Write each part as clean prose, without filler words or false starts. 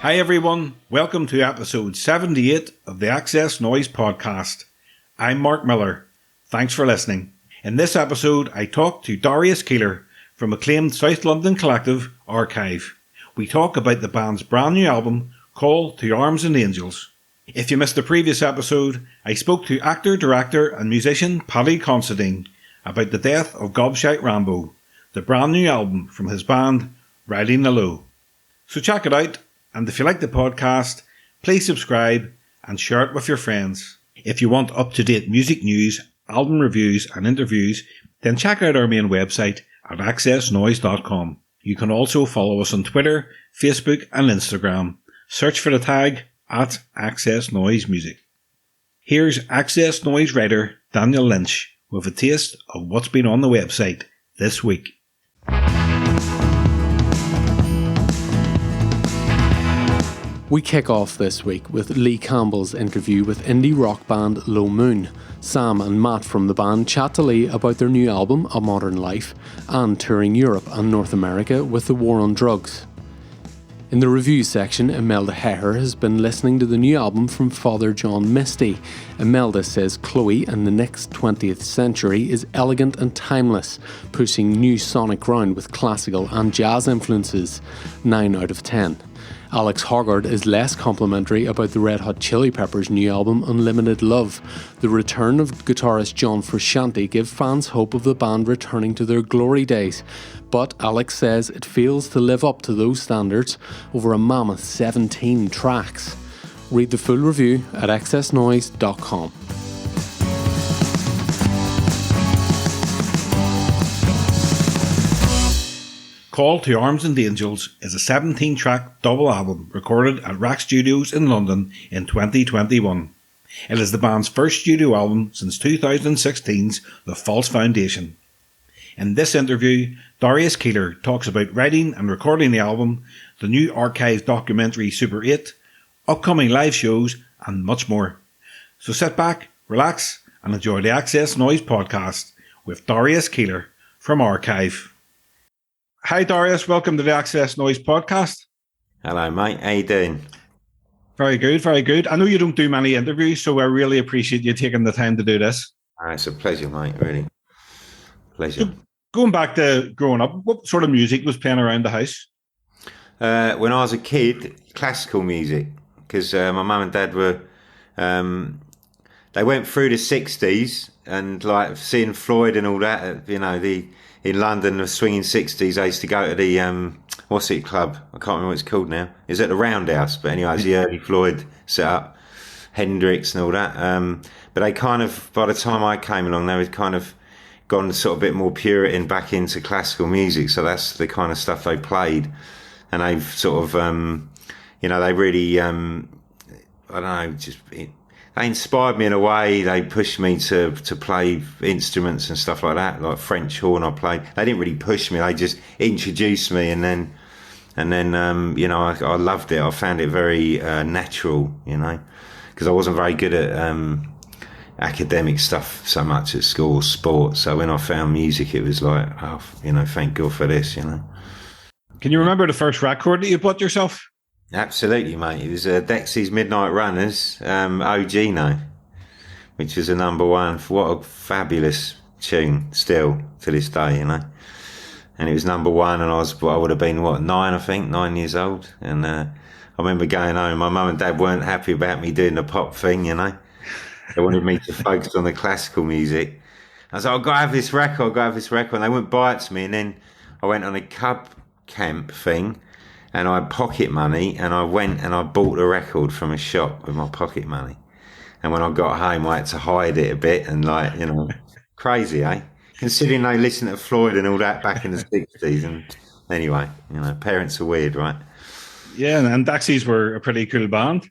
Hi everyone, welcome to episode 78 of the XS Noize Podcast. I'm Mark Millar. Thanks for listening. In this episode, I talk to Darius Keeler from acclaimed South London collective Archive. We talk about the band's brand new album, Call to Arms and Angels. If you missed the previous episode, I spoke to actor, director and musician Paddy Considine about the death of Gobshite Rambo, the brand new album from his band Riding the Low. So check it out, and if you like the podcast, please subscribe and share it with your friends. If you want up-to-date music news, album reviews and interviews, then check out our main website at accessnoize.com. You can also follow us on Twitter, Facebook and Instagram. Search for the tag at XS Noize Music. Here's XS Noize writer Daniel Lynch with a taste of what's been on the website this week. We kick off this week with Lee Campbell's interview with indie rock band Low Moon. Sam and Matt from the band chat to Lee about their new album, A Modern Life, and touring Europe and North America with the war on drugs. In the review section, Imelda Heher has been listening to the new album from Father John Misty. Imelda says Chloe and the Next 20th Century is elegant and timeless, pushing new sonic ground with classical and jazz influences. 9 out of 10. Alex Hoggard is less complimentary about the Red Hot Chili Peppers' new album Unlimited Love. The return of guitarist John Frusciante gives fans hope of the band returning to their glory days, but Alex says it fails to live up to those standards over a mammoth 17 tracks. Read the full review at accessnoize.com. Call to Arms and Angels is a 17-track double album recorded at Rack Studios in London in 2021. It is the band's first studio album since 2016's The False Foundation. In this interview, Darius Keeler talks about writing and recording the album, the new Archive documentary Super 8, upcoming live shows and much more. So sit back, relax and enjoy the XS Noize Podcast with Darius Keeler from Archive. Hi Darius, welcome to the XS Noize Podcast. Hello mate, how you doing? Very good, very good. I know you don't do many interviews, so I really appreciate you taking the time to do this. It's a pleasure mate, really. Pleasure. So, going back to growing up, what sort of music was playing around the house? When I was a kid, classical music, because my mum and dad were, they went through the 60s and like seeing Floyd and all that, you know, in London, the swinging 60s, I used to go to the, what's it club? I can't remember what it's called now. It's at the Roundhouse, but anyway, it's the early Floyd set up, Hendrix and all that. But they kind of, by the time I came along, they had kind of gone sort of a bit more Puritan back into classical music. So that's the kind of stuff they played. And they've sort of, you know, they really, I don't know, they inspired me in a way. They pushed me to play instruments and stuff like that, like French horn I played. They didn't really push me, they just introduced me, and then you know, I loved it. I found it very natural, you know, because I wasn't very good at academic stuff so much at school or sport. So when I found music, it was like, oh, you know, thank God for this, you know. Can you remember the first record that you bought yourself? Absolutely, mate. It was Dexy's Midnight Runners, OG now, which was a number one. What a fabulous tune still to this day, you know. And it was number one, and I would have been, 9 years old. And I remember going home. My mum and dad weren't happy about me doing the pop thing, you know. They wanted me to focus on the classical music. I was like, I've got to have this record, And they wouldn't buy it to me. And then I went on a cub camp thing, and I had pocket money, and I went and I bought a record from a shop with my pocket money. And when I got home, I had to hide it a bit, and like, you know, crazy, eh? Considering they listened to Floyd and all that back in the 60s. And anyway, you know, parents are weird, right? Yeah, and Dexys were a pretty cool band.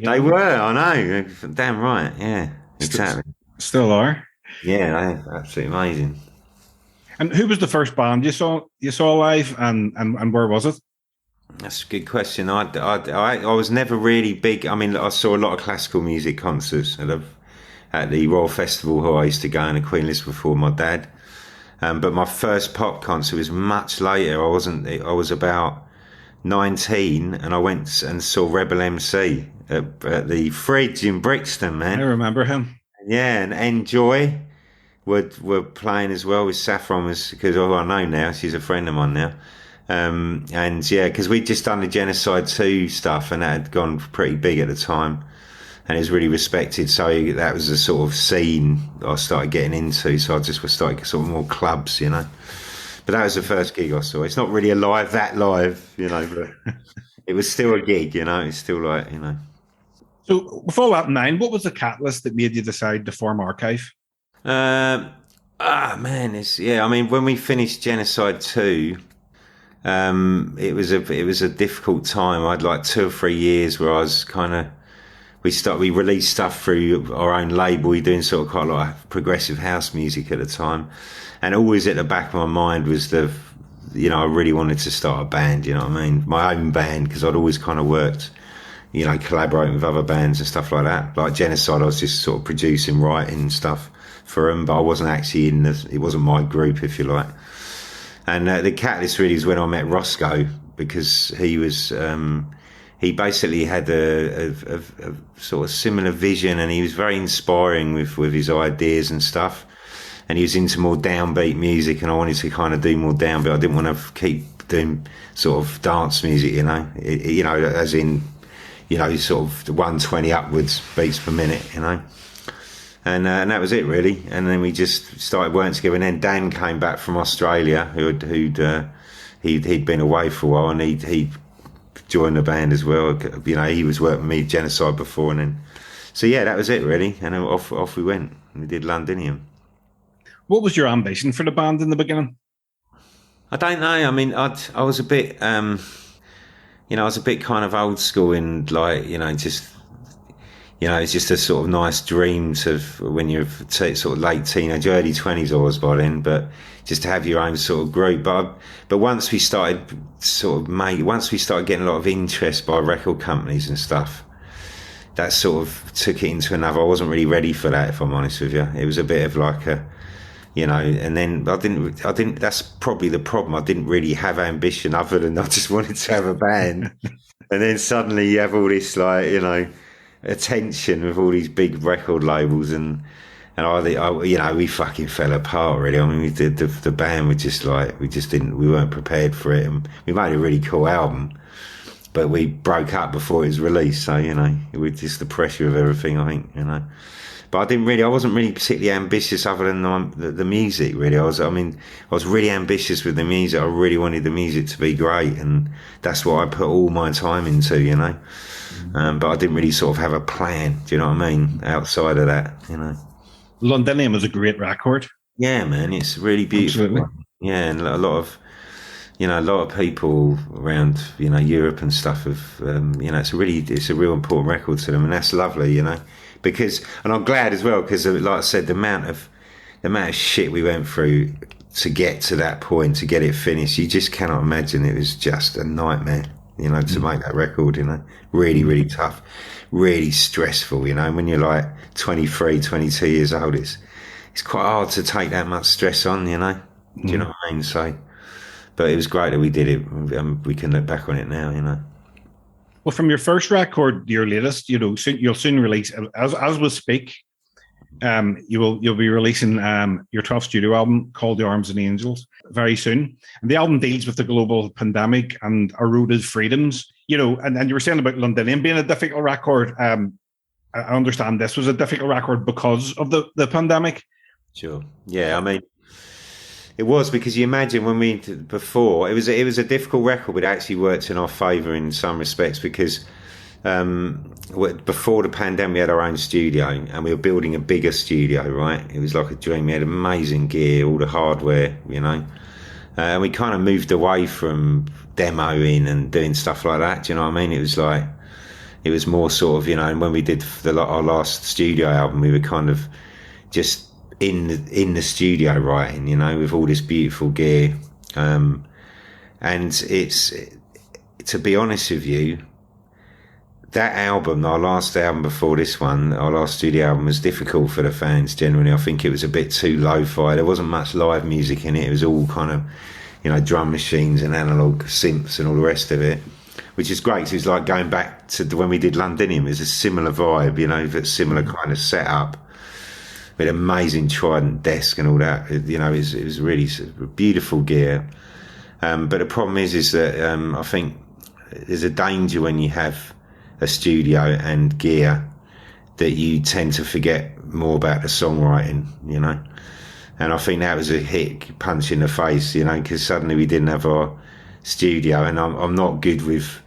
They were, I know. Damn right, yeah, exactly. Still are. Yeah, they're absolutely amazing. And who was the first band you saw live, and where was it? That's a good question. I was never really big. I mean, I saw a lot of classical music concerts at the Royal Festival Hall I used to go in, the Queen Elizabeth before my dad. But my first pop concert was much later. I was about 19, and I went and saw Rebel MC at the Fridge in Brixton, man. I remember him. Yeah, and Enjoy were playing as well with Saffron, because I know now, she's a friend of mine now. And yeah, because we'd just done the Genocide 2 stuff, and that had gone pretty big at the time, and it was really respected. So that was the sort of scene I started getting into. So I just started sort of more clubs, you know. But that was the first gig I saw. It's not really that live, you know, but it was still a gig, you know. It's still like, you know. So with all that in mind, what was the catalyst that made you decide to form Archive? Man, I mean, when we finished Genocide 2, it was a difficult time. I had like 2 or 3 years where I was kind of, we released stuff through our own label. We were doing sort of quite a lot of progressive house music at the time, and always at the back of my mind was I really wanted to start a band, you know what I mean, my own band, because I'd always kind of worked, you know, collaborating with other bands and stuff like that. Like Genocide, I was just sort of producing, writing stuff for them, but I wasn't actually it wasn't my group, if you like. And the catalyst really is when I met Roscoe, because he was he basically had a sort of similar vision, and he was very inspiring with his ideas and stuff. And he was into more downbeat music, and I wanted to kind of do more downbeat. I didn't want to keep doing sort of dance music, you know, as in, you know, sort of 120 upwards beats per minute, you know. And that was it, really. And then we just started working together. And then Dan came back from Australia, he'd been away for a while, and he joined the band as well. You know, he was working with me Genocide before, and then so yeah, that was it, really. And then off we went. We did Londinium. What was your ambition for the band in the beginning? I don't know. I mean, I was a bit, I was a bit kind of old school in, like, it's just a sort of nice dreams of when you're sort of late teenage, early 20s I was by then, but just to have your own sort of group. But once we started getting a lot of interest by record companies and stuff, that sort of took it into another. I wasn't really ready for that, if I'm honest with you. It was a bit of like a, you know, and then I didn't, that's probably the problem. I didn't really have ambition other than I just wanted to have a band. And then suddenly you have all this, like, you know, attention with all these big record labels, and we fucking fell apart, really. I mean, we did the band, we weren't prepared for it, and we made a really cool album, but we broke up before it was released. So, you know, it was just the pressure of everything, I think, you know. But I wasn't really particularly ambitious other than the music, really. I was really ambitious with the music. I really wanted the music to be great, and that's what I put all my time into, you know. But I didn't really sort of have a plan, do you know what I mean, outside of that, you know. Londinium was a great record. Yeah, man, it's really beautiful. Absolutely. Yeah, and a lot of people around, you know, Europe and stuff have, it's a real important record to them, and that's lovely, you know. And I'm glad as well, because like I said, the amount of shit we went through to get to that point, to get it finished, you just cannot imagine. It was just a nightmare, you know, to make that record, you know. Really, really tough, really stressful, you know. And when you're like 23, 22 years old, it's quite hard to take that much stress on, you know. Do you know what I mean? So, but it was great that we did it. We can look back on it now, you know. Well, from your first record, your latest, you know, you'll soon release, as we speak, you'll be releasing your 12th studio album called The Arms and the Angels very soon. And the album deals with the global pandemic and eroded freedoms, you know, and you were saying about Londinium being a difficult record. I understand this was a difficult record because of the pandemic. Sure. Yeah, I mean, it was, because you imagine when before, it was a difficult record, but it actually worked in our favour in some respects, because before the pandemic we had our own studio, and we were building a bigger studio, right? It was like a dream. We had amazing gear, all the hardware, you know, and we kind of moved away from demoing and doing stuff like that. Do you know what I mean? It was more sort of, you know, and when we did our last studio album, we were kind of just in the studio writing, you know, with all this beautiful gear, and it's, to be honest with you, that album, our last album before this one, our last studio album, was difficult for the fans generally. I think it was a bit too lo-fi. There wasn't much live music in it. It was all kind of, you know, drum machines and analog synths and all the rest of it. which is great. So it's like going back to when we did Londinium. It's a similar vibe, you know, that similar kind of setup with amazing Trident desk and all that. It was really beautiful gear. But the problem is that I think there's a danger when you have a studio and gear that you tend to forget more about the songwriting, you know. And I think that was a punch in the face, you know, because suddenly we didn't have our studio, and I'm not good with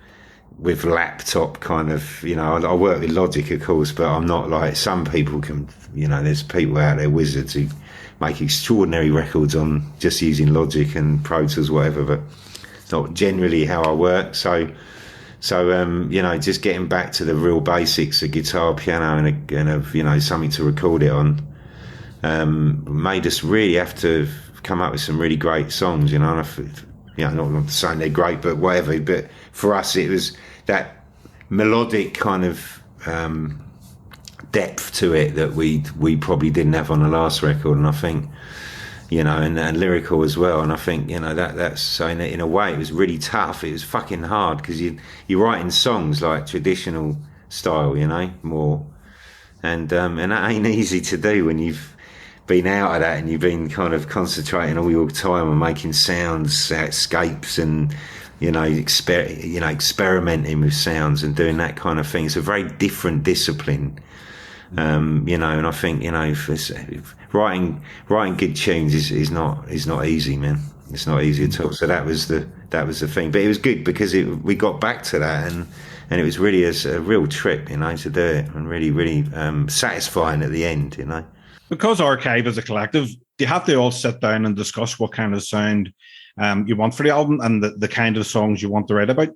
laptop kind of, you know, I work with Logic, of course, but I'm not like some people can, you know, there's people out there, wizards, who make extraordinary records on just using Logic and Pro Tools, whatever, but it's not generally how I work. So you know, just getting back to the real basics, a guitar, piano, and a you know, something to record it on, made us really have to come up with some really great songs, you know. And not saying they're great, but whatever. But for us, it was that melodic kind of depth to it that we probably didn't have on the last record. And I think, you know, and lyrical as well. And I think, you know, that's so in a way it was really tough. It was fucking hard because you're writing songs like traditional style, you know, more, and that ain't easy to do when you've been out of that and you've been kind of concentrating all your time on making sounds, escapes, and you know, experimenting with sounds and doing that kind of thing. It's a very different discipline, you know. And I think, you know, if writing good tunes is not easy, man. It's not easy at all. So that was the thing. But it was good because we got back to that, and it was really a real trip, you know, to do it, and really satisfying at the end, you know. Because Archive is a collective, you have to all sit down and discuss what kind of sound you want for the album and the kind of songs you want to write about.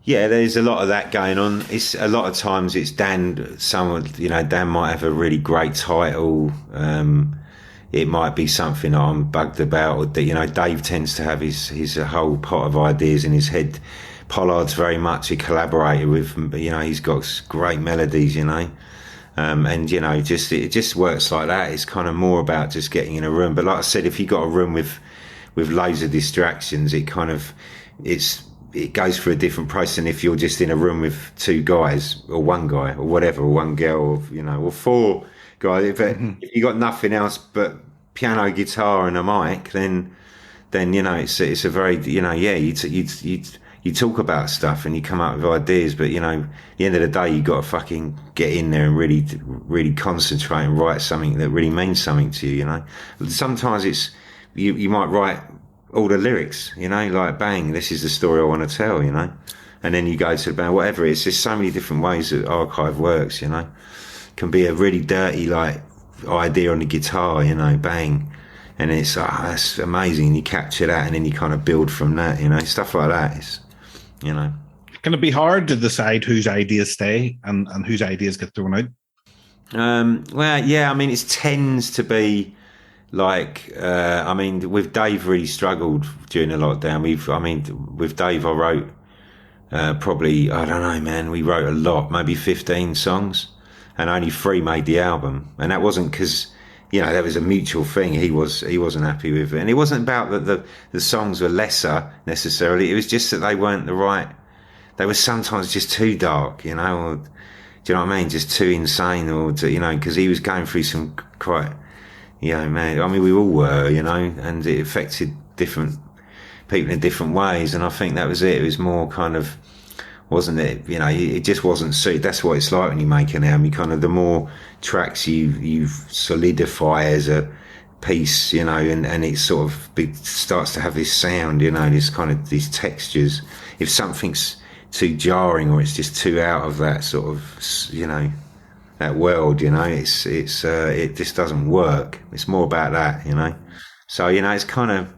Yeah, there's a lot of that going on. It's a lot of times it's Dan. Dan might have a really great title. It might be something I'm bugged about, or that, you know, Dave tends to have his whole pot of ideas in his head. Pollard's very much a collaborator with, you know, he's got great melodies, you know. And you know, it just works like that. It's kind of more about just getting in a room. But like I said, if you got a room with loads of distractions, it goes through a different process than if you're just in a room with two guys or one guy or whatever, or one girl, or, you know, or four guys. But if you got nothing else but piano, guitar, and a mic, then you know, it's a very, you know, yeah, you talk about stuff and you come up with ideas, but, you know, at the end of the day, you got to fucking get in there and really concentrate and write something that really means something to you, you know. Sometimes it's, you might write all the lyrics, you know, like, bang, this is the story I want to tell, you know. And then you go to the band, whatever. It's just so many different ways that Archive works, you know. It can be a really dirty, like, idea on the guitar, you know, bang. And it's, that's amazing. And you capture that and then you kind of build from that, you know, stuff like that. It's, you know. Can it be hard to decide whose ideas stay and whose ideas get thrown out? Well, yeah, I mean, it tends to be like, I mean, with Dave really struggled during the lockdown. With Dave, I wrote probably, I don't know, man, we wrote a lot, maybe 15 songs, and only 3 made the album. And that wasn't because, you know, that was a mutual thing. He wasn't happy with it. And it wasn't about that the songs were lesser necessarily. It was just that they weren't the right, they were sometimes just too dark, you know, or, do you know what I mean? Just too insane, or, you know, because he was going through some quite, you know, man, I mean, we all were, you know, and it affected different people in different ways. And I think that was it. It was more kind of, wasn't it? You know, it just wasn't suited. That's what it's like when you make an album. You kind of, the more tracks you solidify as a piece, you know, and it sort of starts to have this sound, you know, this kind of, these textures. If something's too jarring or it's just too out of that sort of, you know, that world, you know, it just doesn't work. It's more about that, you know. So, you know, it's kind of,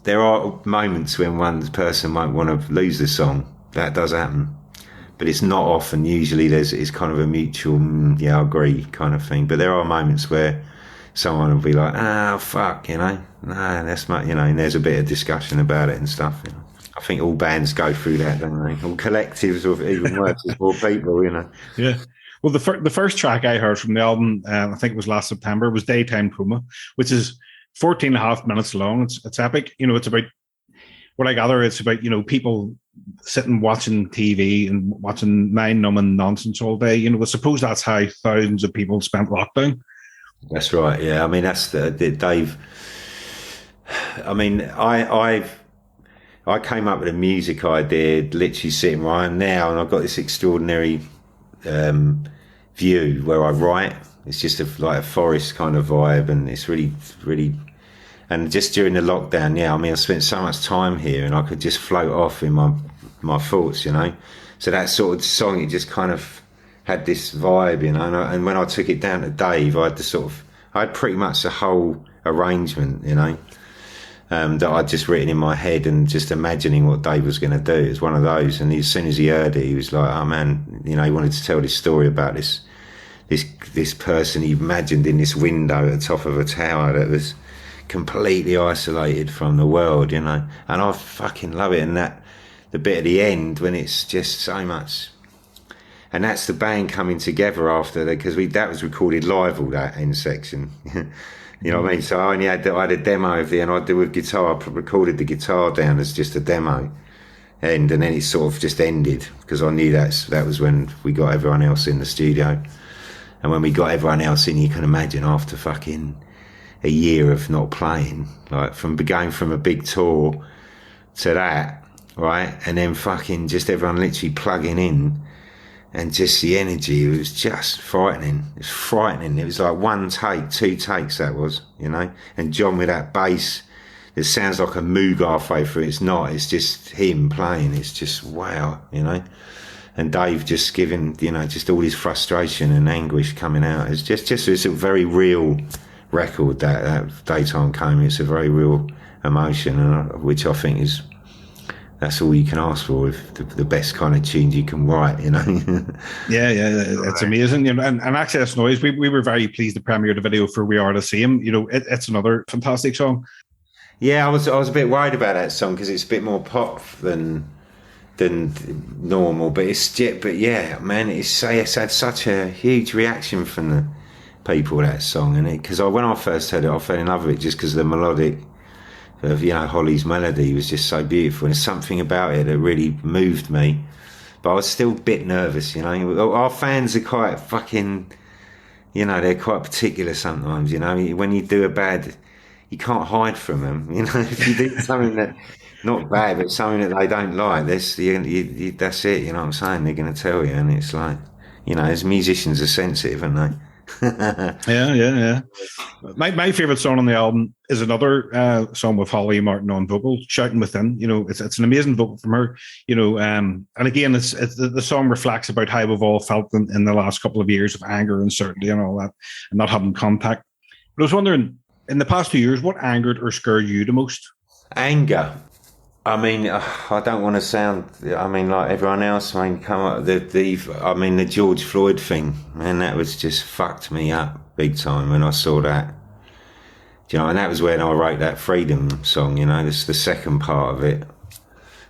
there are moments when one person might want to lose the song. That does happen, but it's not often. Usually it's kind of a mutual, yeah, I agree kind of thing. But there are moments where someone will be like, fuck, you know, nah, that's my, you know, and there's a bit of discussion about it and stuff, you know. I think all bands go through that, don't they? All collectives, or even worse, there's more people, you know. Yeah. Well, the first track I heard from the album, I think it was last September, was Daytime Puma, which is 14 and a half minutes long. It's epic. You know, it's about, what I gather, it's about, you know, people sitting watching TV and watching mind-numbing nonsense all day. I suppose that's how thousands of people spent lockdown. That's right. Yeah, I mean that's the Dave. I mean, I came up with a music idea, literally sitting where I am now, and I've got this extraordinary view where I write. It's just like a forest kind of vibe, and it's really, really. And just during the lockdown, yeah, I mean, I spent so much time here, and I could just float off in my thoughts, So that sort of song, it just kind of had this vibe, And when I took it down to Dave, I had pretty much the whole arrangement, that I'd just written in my head and just imagining what Dave was going to do. It was one of those, and as soon as he heard it, he was like, "Oh man," he wanted to tell this story about this person he imagined in this window at the top of a tower that was completely isolated from the world, And I fucking love it. And the bit at the end when it's just so much, and that's the band coming together after because that was recorded live, all that end section. You know what I mean? So I had a demo of the end I did with guitar. I recorded the guitar down as just a demo, and then it sort of just ended because I knew that was when we got everyone else in the studio. And when we got everyone else in, you can imagine after fucking a year of not playing, like from going from a big tour to that, right? And then fucking just everyone literally plugging in. And just the energy, it was just frightening. It was frightening. It was like 1 take, 2 takes, that was, And John with that bass, it sounds like a moog halfway through. It's not. It's just him playing. It's just wow, And Dave just giving, just all his frustration and anguish coming out. It's a very real record, that Daytime Coma. It's a very real emotion, which I think is... That's all you can ask for with the best kind of tunes you can write, Yeah, it's amazing. And XS Noize, we were very pleased to premiere the video for We Are the Same. It's another fantastic song. Yeah, I was a bit worried about that song because it's a bit more pop than normal, but yeah, man, it's had such a huge reaction from the people, that song, and because when I first heard it, I fell in love with it just because the melodic of Holly's melody was just so beautiful, and there's something about it that really moved me. But I was still a bit nervous, Our fans are quite fucking, they're quite particular sometimes, When you do a bad, you can't hide from them, If you do something that not bad, but something that they don't like, that's it. You know what I'm saying? They're going to tell you, and it's like, as musicians are sensitive, aren't they? Yeah. My favourite song on the album is another song with Holly Martin on vocal, Shouting Within. It's an amazing vocal from her. And again, it's the song reflects about how we've all felt in the last couple of years of anger, uncertainty, and all that, and not having contact. But I was wondering, in the past 2 years, what angered or scared you the most? Anger. I mean, I don't want to sound, like everyone else. Come up, the George Floyd thing, man, that was just fucked me up big time when I saw that. And that was when I wrote that Freedom song, this the second part of it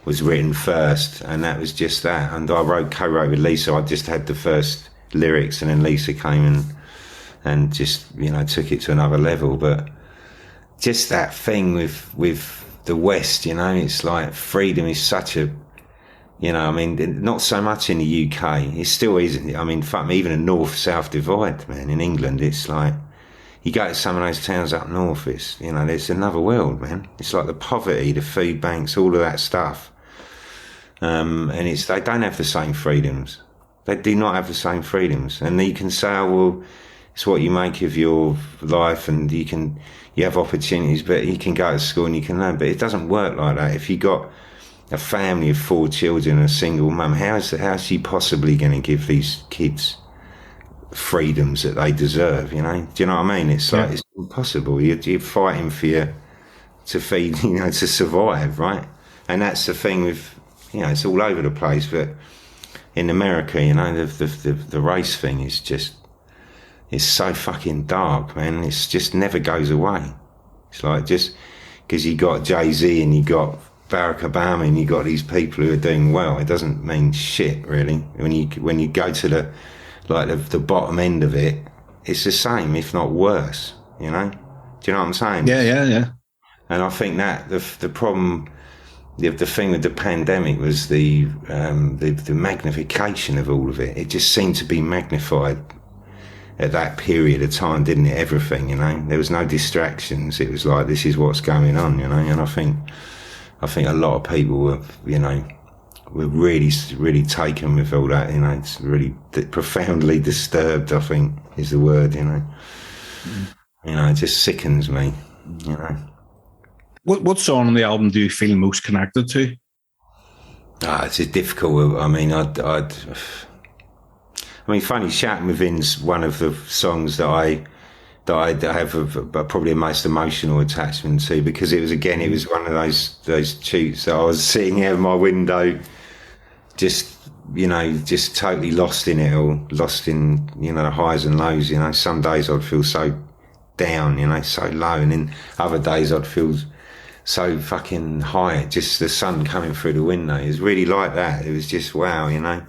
was written first, and that was just that. And I co-wrote with Lisa. I just had the first lyrics, and then Lisa came and just, took it to another level. But just that thing with the West, it's like freedom is such a, not so much in the UK. It still isn't. Fuck me, even a north-south divide, man. In England, it's like, you go to some of those towns up north, it's, there's another world, man. It's like the poverty, the food banks, all of that stuff. And they don't have the same freedoms. They do not have the same freedoms. And you can say, well, it's what you make of your life, and you have opportunities, but you can go to school and you can learn, but it doesn't work like that. If you got a family of 4 children and a single mum, how's she possibly going to give these kids freedoms that they deserve, Do you know what I mean? It's like, It's impossible. You're fighting to feed, to survive, right? And that's the thing with, it's all over the place, but in America, the race thing is just, it's so fucking dark, man. It's just never goes away. It's like, just because you got Jay-Z and you got Barack Obama and you got these people who are doing well, it doesn't mean shit, really. When you go to the bottom end of it, it's the same, if not worse. Do you know what I'm saying? Yeah. And I think that the problem the thing with the pandemic was the magnification of all of it. It just seemed to be magnified at that period of time, didn't it? Everything, you know, there was no distractions. It was like, this is what's going on, you know. And I think a lot of people were, you know, were really, really taken with all that, you know. It's really profoundly disturbed, I think, is the word, you know. You know, it just sickens me, you know. What song on the album do you feel most connected to? It's a difficult. I mean, Funny Shouting Within's one of the songs that I have probably a most emotional attachment to, because it was one of those tutes that I was sitting out of my window, just, you know, just totally lost in it all, lost in, you know, the highs and lows. You know, some days I'd feel so down, you know, so low, and then other days I'd feel so fucking high. Just the sun coming through the window. It was really like that. It was just wow, you know.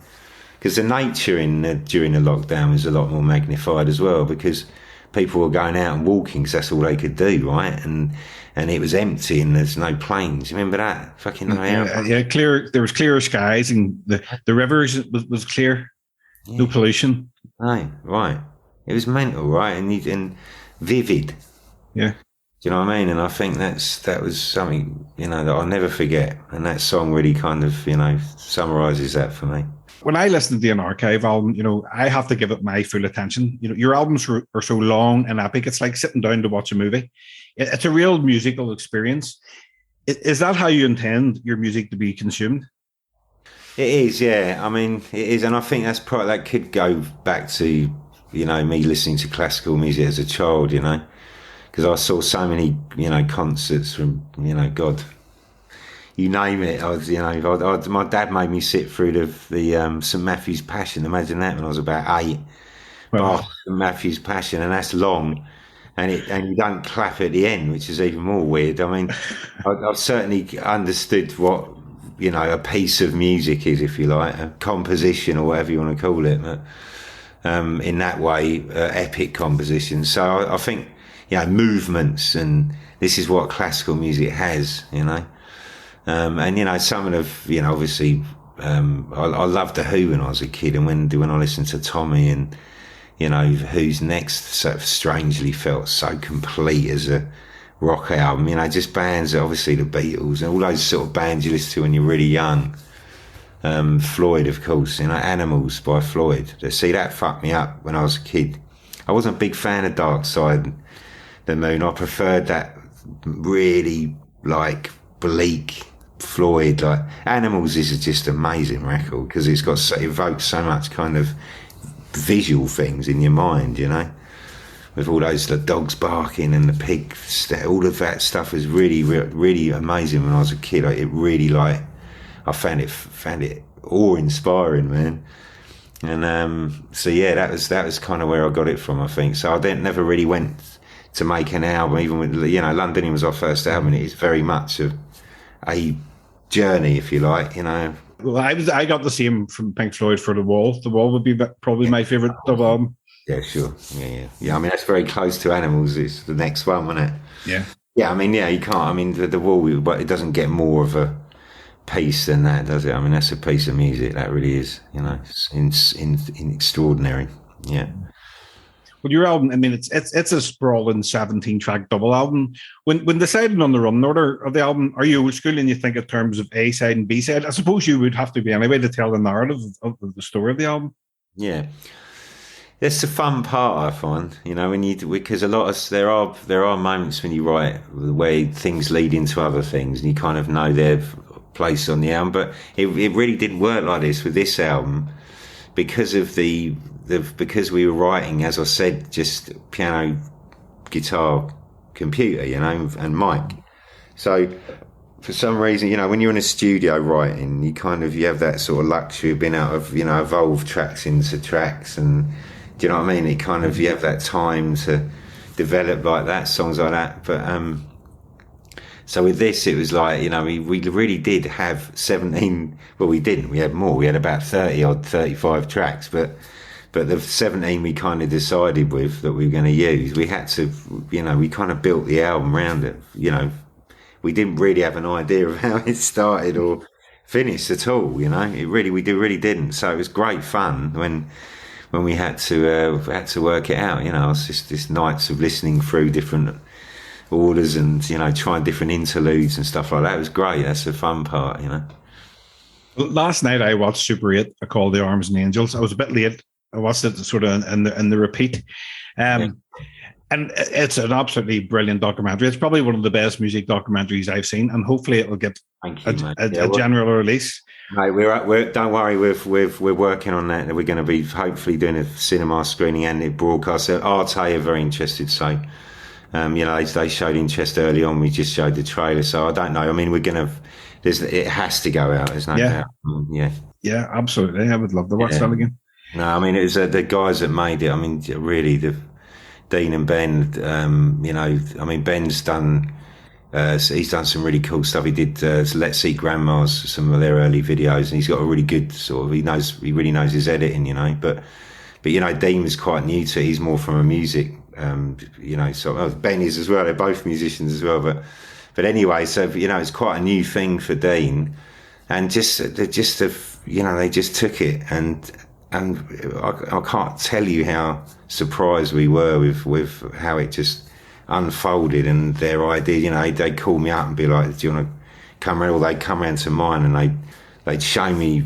Because the nature during the lockdown was a lot more magnified as well, because people were going out and walking because that's all they could do, right? And it was empty and there's no planes. You remember that? Fucking clear. There was clearer skies and the rivers was clear, no pollution. Right. It was mental, right? And vivid. Yeah. Do you know what I mean? And I think that was something, you know, that I'll never forget. And that song really kind of, you know, summarises that for me. When I listen to an archive album, you know, I have to give it my full attention. You know, your albums are so long and epic. It's like sitting down to watch a movie. It's a real musical experience. Is that how you intend your music to be consumed? It is, yeah. I mean, it is. And I think that could go back to, you know, me listening to classical music as a child, you know, because I saw so many, you know, concerts from, you know, God, you name it. My dad made me sit through the St Matthew's Passion. Imagine that, when I was about 8. Wow. St Matthew's Passion, and that's long, and you don't clap at the end, which is even more weird. I mean, I've certainly understood what, you know, a piece of music is, if you like, a composition or whatever you want to call it. But, in that way, epic composition. So I think, you know, movements, and this is what classical music has, you know. And, you know, some of the, you know, obviously, I loved The Who when I was a kid, and when I listened to Tommy, and, you know, Who's Next sort of strangely felt so complete as a rock album, you know, just bands, obviously the Beatles and all those sort of bands you listen to when you're really young. Floyd, of course, you know, Animals by Floyd. See, that fucked me up when I was a kid. I wasn't a big fan of Dark Side the Moon. I preferred that really, like, bleak Floyd. Like, Animals is just an amazing record because it evokes so much kind of visual things in your mind, you know, with all those, the dogs barking and the pig, all of that stuff is really, really amazing when I was a kid. It really, like, I found it awe-inspiring, man. And so yeah, that was kind of where I got it from, I think. So I never really went to make an album, even with, you know, Londonian was our first album. It is very much a journey, if you like, you know. Well, I got the same from Pink Floyd for The Wall. The Wall would be probably my favourite double album. Yeah, sure. Yeah. I mean, that's very close to Animals. It's the next one, wasn't it? Yeah. Yeah, I mean, yeah, you can't. I mean, the Wall, but it doesn't get more of a piece than that, does it? I mean, that's a piece of music. That really is, you know, it's extraordinary. Yeah. Well, your album, I mean, it's a sprawling 17-track double album. When deciding on the run order of the album, are you old school and you think in terms of A side and B side? I suppose you would have to be anyway to tell the narrative of the story of the album. Yeah, that's the fun part, I find. You know, because there are moments when you write where things lead into other things, and you kind of know their place on the album. But it really didn't work like this with this album because of because we were writing, as I said, just piano, guitar, computer, you know, and mic. So for some reason, you know, when you're in a studio writing, you have that sort of luxury of being able to, you know, evolve tracks into tracks, and do you know what I mean? It kind of, you have that time to develop like that, songs like that. But so with this, it was like, you know, we really did have 17. Well, we didn't. We had more. We had about 35 tracks, but the 17 we kind of decided with that we were going to use, we had to, you know, we kind of built the album around it, you know, we didn't really have an idea of how it started or finished at all. You know, we really didn't. So it was great fun when we had to work it out. You know, it's just this nights of listening through different orders and, you know, trying different interludes and stuff like that. It was great. That's the fun part, you know. Last night I watched Super 8, I Call the Arms and Angels. I was a bit late. I watched it sort of in the repeat. And it's an absolutely brilliant documentary. It's probably one of the best music documentaries I've seen, and hopefully it will get a general release. Mate, we're don't worry, we're working on that. We're going to be hopefully doing a cinema screening and a broadcast. Arte are very interested, so you know, they showed interest early on. We just showed the trailer, so I don't know. I mean, we're going to. It has to go out. There's no doubt. Yeah, absolutely. I would love to watch that again. No, I mean, it was the guys that made it. I mean, really, Dean and Ben. You know, I mean, Ben's done. He's done some really cool stuff. He did Let's Eat Grandma's, some of their early videos, and he's got a really good sort of. He really knows his editing, you know. But you know, Dean was quite new to it. He's more from a music, you know. So Ben is as well. They're both musicians as well, But anyway, so, you know, it's quite a new thing for Dean, and you know, they just took it, and I can't tell you how surprised we were with how it just unfolded and their idea. You know, they'd call me up and be like, "Do you want to come around?" Or they'd come around to mine and they'd show me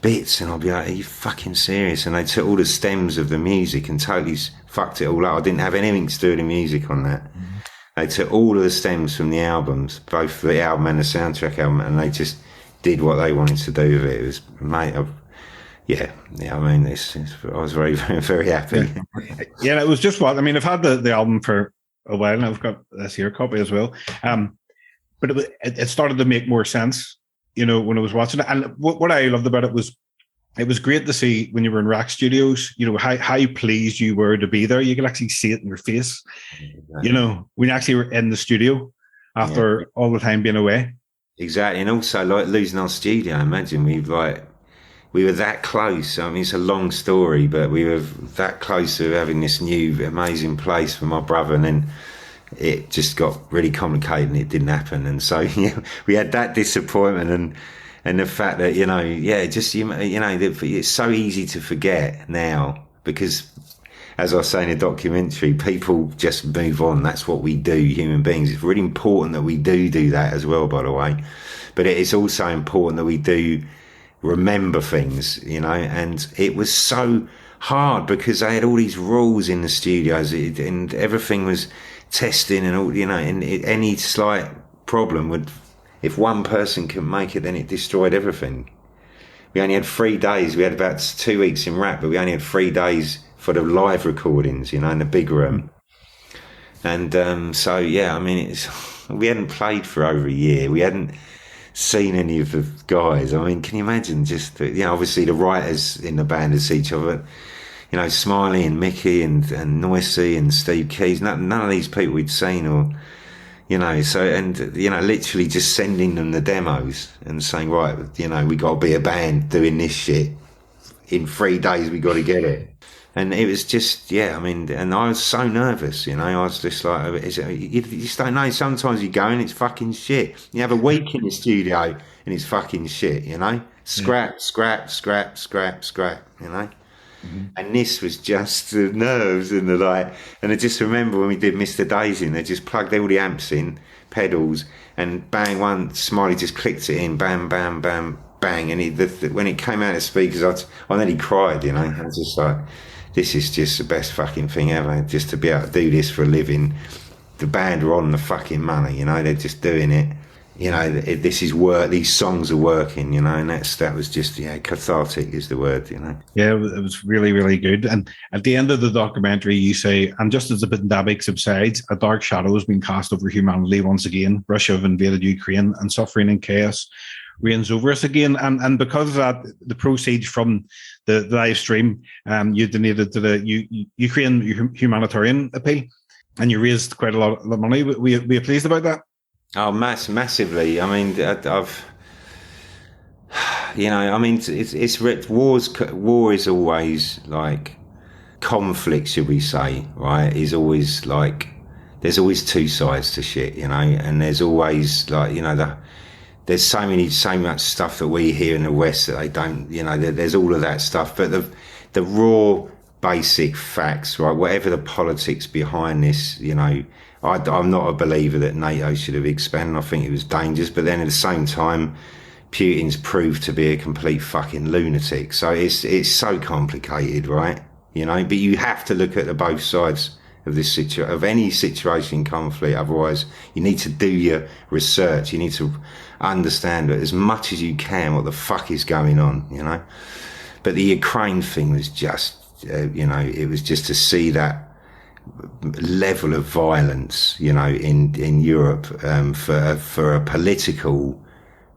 bits, and I'd be like, "Are you fucking serious?" And they took all the stems of the music and totally fucked it all up. I didn't have anything to do with the music on that. They took all of the stems from the albums, both the album and the soundtrack album, and they just did what they wanted to do with it. It was, mate, I mean, I was very, very, very happy. Yeah, it was just what I mean. I've had the album for a while, and I've got this here copy as well. But it started to make more sense, you know, when I was watching it. And what I loved about it was great to see when you were in Rack Studios, you know, how pleased you were to be there. You could actually see it in your face, you know, when you actually were in the studio after all the time being away. Exactly. And also, like, losing our studio, imagine we were that close. I mean, it's a long story, but we were that close to having this new amazing place for my brother, and then it just got really complicated and it didn't happen. And so, yeah, we had that disappointment and the fact that, you know, it's so easy to forget now because, as I say in a documentary, people just move on. That's what we do, human beings. It's really important that we do that as well, by the way. But it is also important that we do remember things, you know. And it was so hard because they had all these rules in the studios and everything was testing and all, you know, and any slight problem would... If one person couldn't make it, then it destroyed everything. We only had 3 days. We had about 2 weeks in rap, but we only had 3 days for the live recordings, you know, in the big room. And so, yeah, I mean, we hadn't played for over a year. We hadn't seen any of the guys. I mean, can you imagine just, you know, obviously the writers in the band had seen each other, you know, Smiley and Mickey and Noisy and Steve Keys. None of these people we'd seen or... You know, so, and, you know, literally just sending them the demos and saying, right, you know, we got to be a band doing this shit. In 3 days, we got to get it. And it was just, yeah, I mean, and I was so nervous, you know, I was just like, you just don't know. Sometimes you go and it's fucking shit. You have a week in the studio and it's fucking shit, you know? Scrap, you know? Mm-hmm. And this was just the nerves and the like. And I just remember when we did Mr. Daisy, and they just plugged all the amps in, pedals, and bang, one Smiley just clicked it in, bam, bam, bam, bang. And when it came out of speakers, I nearly cried, you know. I was just like, this is just the best fucking thing ever, just to be able to do this for a living. The band are on the fucking money, you know, they're just doing it. You know, this is work. These songs are working, you know, and that was just, yeah, cathartic is the word, you know. Yeah, it was really, really good. And at the end of the documentary, you say, and just as the pandemic subsides, a dark shadow has been cast over humanity once again. Russia have invaded Ukraine, and suffering and chaos reigns over us again. And because of that, the proceeds from the live stream, you donated to the Ukraine humanitarian appeal, and you raised quite a lot of money. Were you pleased about that? Oh, massively. I mean, I've, you know, I mean, it's war is always like conflict, should we say, right? Is always like there's always two sides to shit, you know, and there's always like, you know, there's so much stuff that we hear in the West that they don't, you know, there's all of that stuff, but the raw basic facts, right, whatever the politics behind this, you know, I'm not a believer that NATO should have expanded. I think it was dangerous, but then at the same time, Putin's proved to be a complete fucking lunatic. So it's so complicated, right? You know, but you have to look at the both sides of this of any situation in conflict. Otherwise, you need to do your research. You need to understand it as much as you can what the fuck is going on, you know. But the Ukraine thing was just, you know, it was just to see that level of violence, you know, in Europe for a political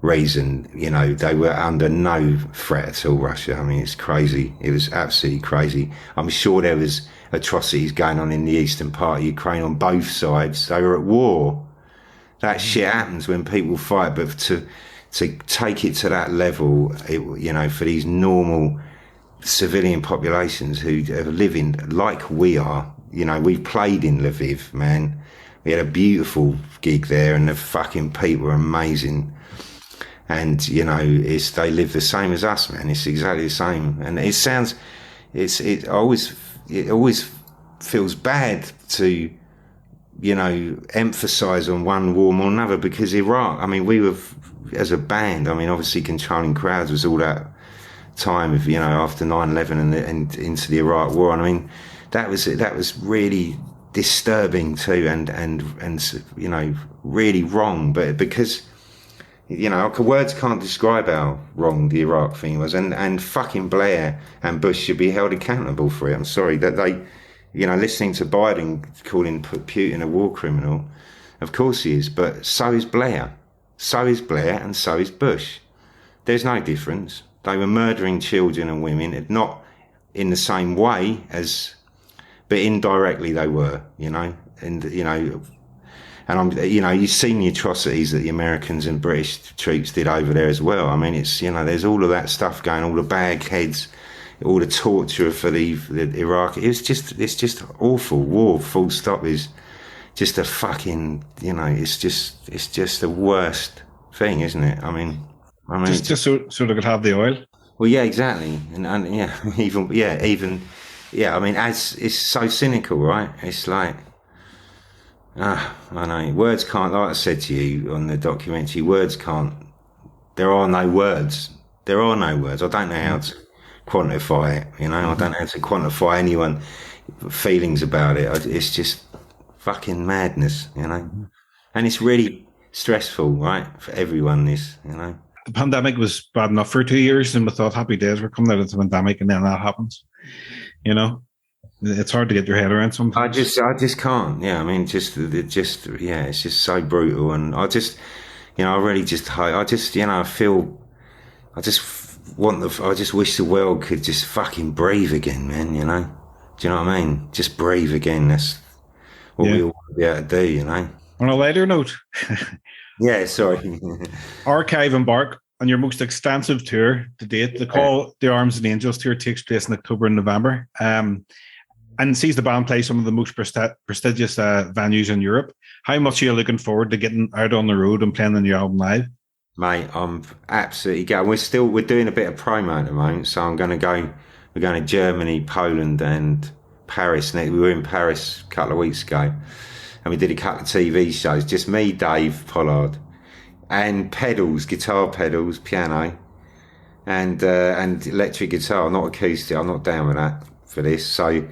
reason. You know, they were under no threat at all, Russia. I mean, it's crazy. It was absolutely crazy. I'm sure there was atrocities going on in the eastern part of Ukraine on both sides. They were at war. That shit happens when people fight, but to take it to that level, you know, for these normal civilian populations who are living like we are. You know, we've played in Lviv, man. We had a beautiful gig there, and the fucking people were amazing. And, you know, they live the same as us, man. It's exactly the same. And it always feels bad to, you know, emphasize on one war more than another, because Iraq, I mean, we were, as a band, I mean, obviously Controlling Crowds was all that time of, you know, after 9/11 and into the Iraq war. And I mean, that was really disturbing too, and you know, really wrong. But because, you know, words can't describe how wrong the Iraq thing was, and fucking Blair and Bush should be held accountable for it. I'm sorry that they, you know, listening to Biden calling Putin a war criminal, of course he is, but so is Blair, and so is Bush. There's no difference. They were murdering children and women, not in the same way as, but indirectly they were, you know, and, you know, and you know, you've seen the atrocities that the Americans and British troops did over there as well. I mean, it's, you know, there's all of that stuff going, all the bagheads, all the torture for the Iraq. It's just awful. War, full stop, is just a fucking, you know, it's just the worst thing, isn't it? I mean, just so they could have the oil. Well, yeah, exactly, and yeah, even. Yeah, I mean, as it's so cynical, right? It's like, I know, words can't, like I said to you on the documentary, there are no words. I don't know how to quantify it, you know, I don't know how to quantify anyone's feelings about it. It's just fucking madness, you know, and it's really stressful, right, for everyone, this, you know. The pandemic was bad enough for 2 years, and we thought happy days were coming out of the pandemic, and then that happens. You know, it's hard to get your head around something. I just can't. Yeah, I mean, yeah, it's just so brutal, and I just, you know, I just, you know, I just wish the world could just fucking breathe again, man. You know, do you know what I mean? Just breathe again. That's what we all want to be able to do, you know. On a lighter note, yeah, sorry. Archive embark on your most extensive tour to date. The Call the Arms and Angels tour takes place in October and November, and sees the band play some of the most prestigious venues in Europe. How much are you looking forward to getting out on the road and playing the new album live? Mate, I'm absolutely going. We're doing a bit of promo at the moment, so we're going to Germany, Poland and Paris. We were in Paris a couple of weeks ago, and we did a couple of TV shows, just me, Dave Pollard, and pedals, guitar pedals, piano, and electric guitar, not acoustic. I'm not down with that for this. So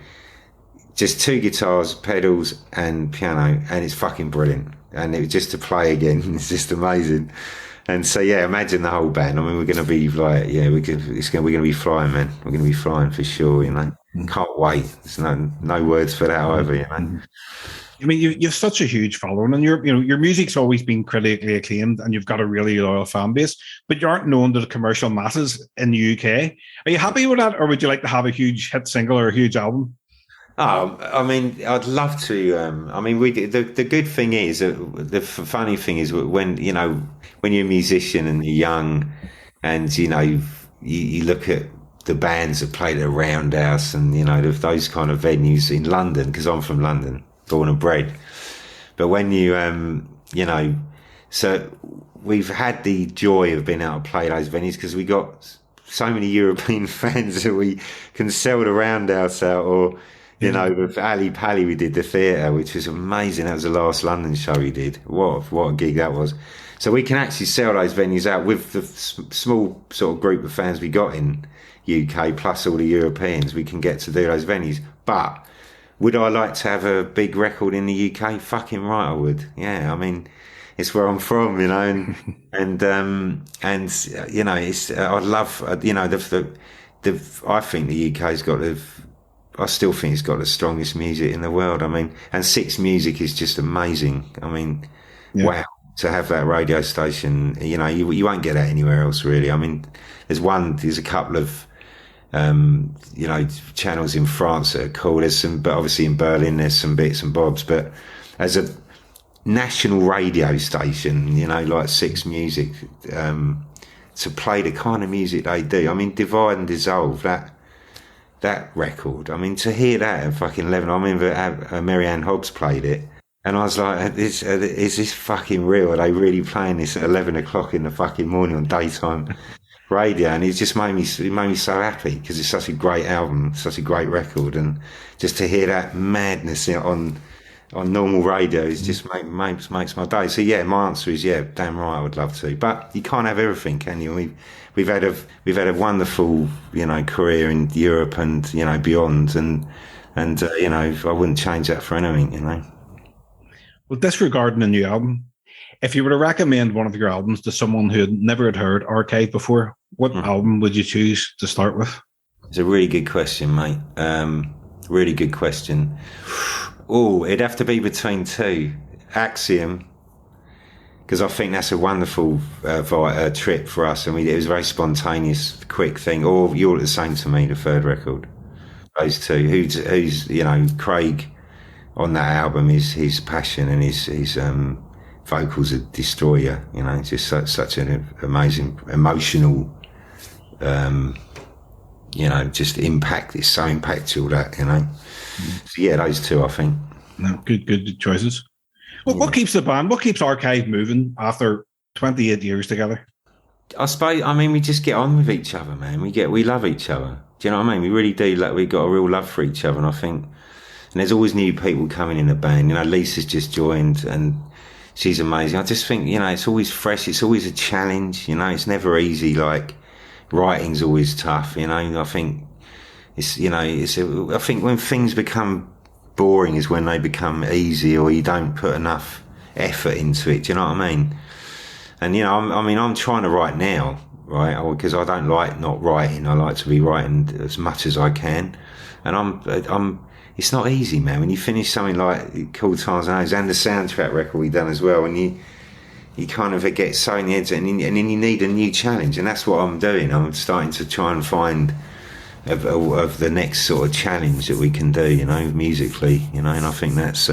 just 2 guitars, pedals, and piano, and it's fucking brilliant. And it was just to play again, it's just amazing. And so yeah, imagine the whole band. I mean, we're going to be like, yeah, we're going to be flying, man. We're going to be flying for sure. You know, can't wait. There's no words for that either. You know. I mean, you've such a huge following, and your music's always been critically acclaimed, and you've got a really loyal fan base, but you aren't known to the commercial masses in the UK. Are you happy with that, or would you like to have a huge hit single or a huge album? Oh, I mean, I'd love to. I mean, the good thing is, the funny thing is, when you're a musician and you're young, and you know, you look at the bands that played at Roundhouse and, you know, those kind of venues in London, because I'm from London, born and bred. But when you, you know, so we've had the joy of being able to play those venues because we got so many European fans that we can sell the roundhouse out, or, you know, with Ali Pally, we did the theatre, which was amazing. That was the last London show we did. What a gig that was. So we can actually sell those venues out with the small sort of group of fans we got in UK, plus all the Europeans. We can get to do those venues. But would I like to have a big record in the UK? Fucking right, I would. Yeah, I mean, it's where I'm from, you know, and you know, it's I'd love, you know, I think the UK's got I still think it's got the strongest music in the world. I mean, and Six Music is just amazing. I mean, wow, to have that radio station, you know, you won't get that anywhere else, really. I mean, there's a couple of, you know, channels in France that are cool. There's some, but obviously in Berlin, there's some bits and bobs. But as a national radio station, you know, like Six Music, to play the kind of music they do. I mean, Divide and Dissolve, that record. I mean, to hear that at fucking 11, I remember Mary Ann Hobbs played it, and I was like, is this fucking real? Are they really playing this at 11 o'clock in the fucking morning on daytime radio? And it just made me so happy because it's such a great album, such a great record, and just to hear that madness on normal radio is just makes my day. So yeah, my answer is yeah, damn right, I would love to. But you can't have everything, can you? We've had a wonderful, you know, career in Europe and, you know, beyond, and you know, I wouldn't change that for anything, you know. Well, disregarding a new album, if you were to recommend one of your albums to someone who never had heard Archive before, what album would you choose to start with? It's a really good question, mate. Really good question. Oh, it'd have to be between two. Axiom, because I think that's a wonderful trip for us, and it was a very spontaneous, quick thing. Or You're All the Same to Me, the third record. Those two. Who's you know, Craig on that album, his passion and his vocals are destroyer. You know, it's just such an amazing, emotional, you know, just impact. It's so impactful, that, you know. So yeah, those two, I think. No, good choices. Well, what keeps the band? What keeps Archive moving after 28 years together? I suppose, I mean, we just get on with each other, man. We love each other. Do you know what I mean? We really do. Like, we got a real love for each other, and I think, and there's always new people coming in the band. You know, Lisa's just joined, and she's amazing. I just think, you know, it's always fresh. It's always a challenge. You know, it's never easy. Like, writing's always tough. You know, I think it's, you know, I think when things become boring is when they become easy, or you don't put enough effort into it. Do you know what I mean? And, you know, I'm trying to write now, right? Because I don't like not writing. I like to be writing as much as I can. And it's not easy, man. When you finish something like Cool Times and the soundtrack record we done as well, and you kind of get so in the head, and then you need a new challenge. And that's what I'm doing. I'm starting to try and find of the next sort of challenge that we can do, you know, musically, you know. And I think that's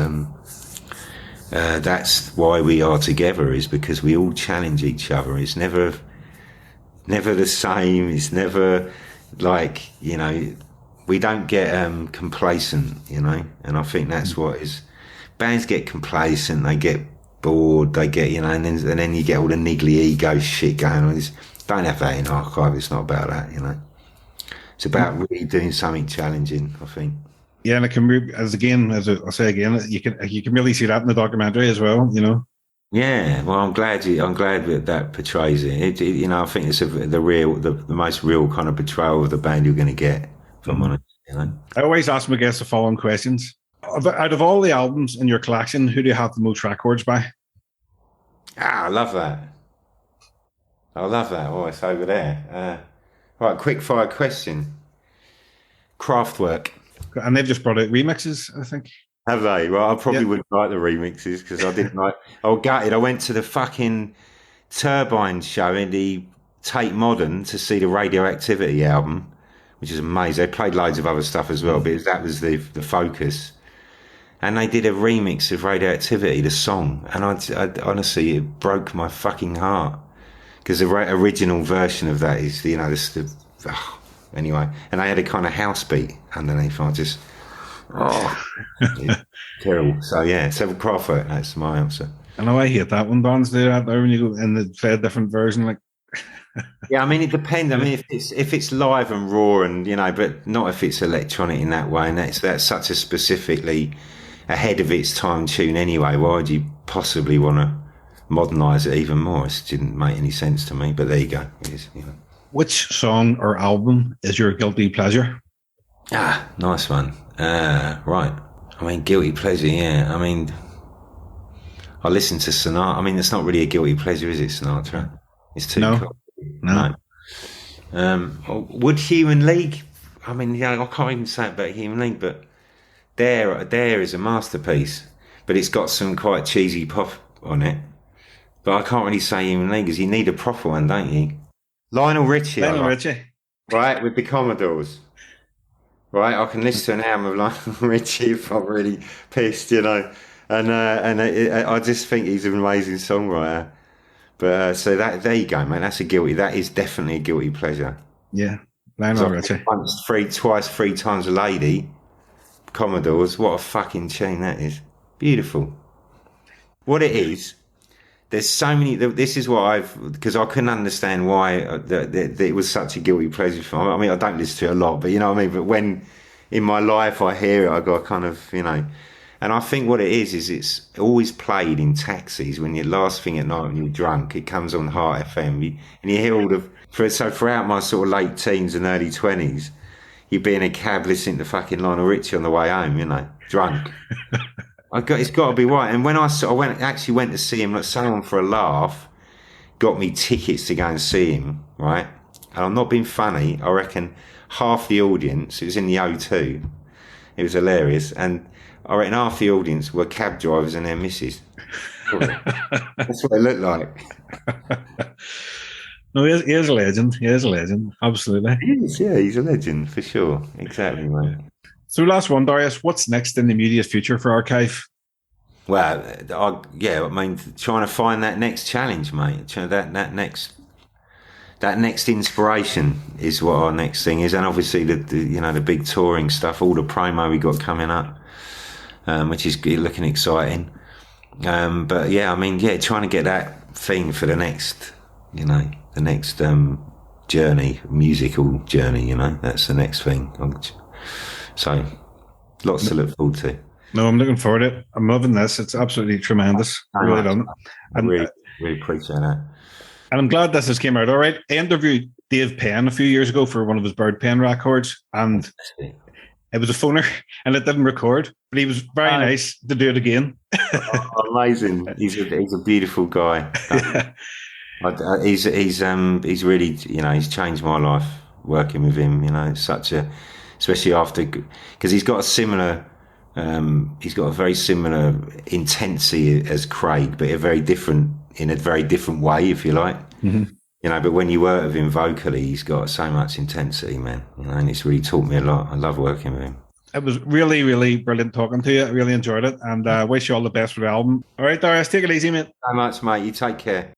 why we are together, is because we all challenge each other. It's never the same. It's never like, you know, we don't get complacent, you know. And I think that's what is, bands get complacent, they get bored, they get, you know, and then you get all the niggly ego shit going on. Don't have that in Archive. It's not about that, you know. It's about really doing something challenging, I think. Yeah, and it can be, as I say again, you can really see that in the documentary as well, you know. Yeah, well, I'm glad that portrays it. You know, I think it's the most real kind of portrayal of the band you're going to get from one. You know, I always ask my guests the following questions: out of all the albums in your collection, who do you have the most records by? I love that. Oh, it's over there. Right, quick fire question. Kraftwerk. And they've just brought out remixes, I think. Have they? Well, I probably wouldn't like the remixes because I didn't like. I was gutted. I went to the fucking Turbine show in the Tate Modern to see the Radioactivity album, which is amazing. They played loads of other stuff as well, but that was the focus. And they did a remix of Radioactivity, the song, and I honestly, it broke my fucking heart. Because the original version of that is, you know, anyway, and they had a kind of house beat underneath. I just, terrible. So yeah, so Crawford, that's my answer. I know I hate that when bands do that there when you go in the play a different version. Like, Yeah, I mean it depends. I mean if it's live and raw and but not if it's electronic in that way. And that's such a specifically ahead of its time tune anyway. Why would you possibly want to modernise it even more? It didn't make any sense to me. But there you go. It is, Which song or album is your guilty pleasure? Ah, nice one. Right. I mean, guilty pleasure. Yeah. I mean, I listen to Sinatra. I mean, it's not really a guilty pleasure, is it, Sinatra? It's too cool. No. Would Human League? I mean, I can't even say it about Human League, but There is a masterpiece, but it's got some quite cheesy pop on it. But I can't really say Human League because you need a proper one, don't you? Lionel Richie. Right, with the Commodores. Right, I can listen to an album of Lionel Richie if I'm really pissed, And I just think he's an amazing songwriter. But so there you go, man. That is definitely a guilty pleasure. Yeah, Lionel Richie. Twice, three times a lady. Commodores, what a fucking tune that is. Beautiful. What it is, there's so many, this is what because I couldn't understand why it was such a guilty pleasure for me. I mean, I don't listen to it a lot, but you know what I mean? But when in my life I hear it, I got kind of, and I think what it is it's always played in taxis when you're last thing at night when you're drunk. It comes on Heart FM and you hear so throughout my sort of late teens and early 20s, you'd be in a cab listening to fucking Lionel Richie on the way home, drunk. It's got to be right. And when I went to see him, like someone for a laugh, got me tickets to go and see him, right? And I'm not being funny. I reckon half the audience, it was in the O2, it was hilarious, and I reckon half the audience were cab drivers and their missus. That's what it looked like. No, he is a legend. He is a legend. Absolutely. He is, yeah, he's a legend for sure. Exactly, mate. So last one, Darius, what's next in the immediate future for Archive? Well, I mean, trying to find that next challenge, mate. That next inspiration is what our next thing is. And obviously the big touring stuff, all the promo we got coming up, which is looking exciting. But yeah, I mean, trying to get that thing for the next, the next journey, musical journey, that's the next thing. So lots to look forward to. No, I'm looking forward to it. I'm loving this. It's absolutely tremendous. Really done. I really appreciate that. And I'm glad this has came out all right. I interviewed Dave Penn a few years ago for one of his Bird Pen records, and it was a phoner and it didn't record, but he was very nice to do it again. Amazing. He's a beautiful guy. He's really, he's changed my life working with him. Especially after, because he's got a very similar intensity as Craig, but in a very different way, if you like. Mm-hmm. But when you work with him vocally, he's got so much intensity, man. And it's really taught me a lot. I love working with him. It was really, really brilliant talking to you. I really enjoyed it, and wish you all the best for the album. All right, Darius, take it easy, mate. So much, mate. You take care.